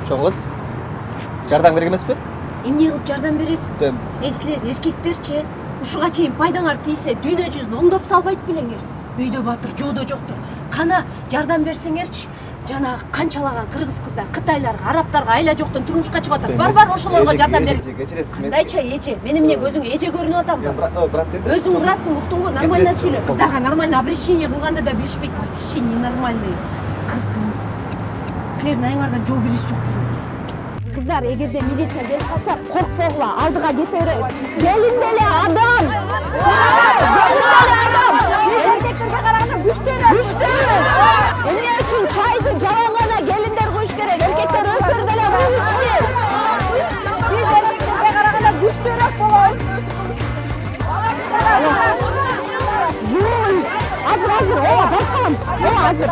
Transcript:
Чоң кыз. Жардам керек эмеспи? Эмне кылып жардам бересиң? Дөм. Силер эркектерчи, ушуга чейин пайдаңар тийсе, дүйнө жүзүн оңдоп салбайт белеңер. Үйдө батыр, жоодо жоктор. Кана жардам берсеңерчи, жана канчалаган кыргыз кыздар, кытайларга, арабтарга айла жоктон турмушка чыгып атат. Бар, ошолорго жардам бер. Кандайча эже? Менин эмне көзүңө эже көрүнүп атамбы? Брат деди. Өзүң братсың, уктуңбу? Нормально сүйлө. Кыздарга нормально обращение кылганды да билишпейт. Вообще ненормальный. Кызым. Силердин айыңардан жол кирүүсү жок жүрөбүз. Кыздар, эгерде милиция келип калса, коркпогула, алдыга кете беребиз. Келин деле адам. Эркектерге караганда күчтүүрөөк. Эмне үчүн чайды жалаң гана келиндер куйуш керек? Эркектер өздөрү деле куйушсун. Биз эркектерге караганда күчтүүрөөк болобуз. Азыр, ооба, барып калам. Азыр.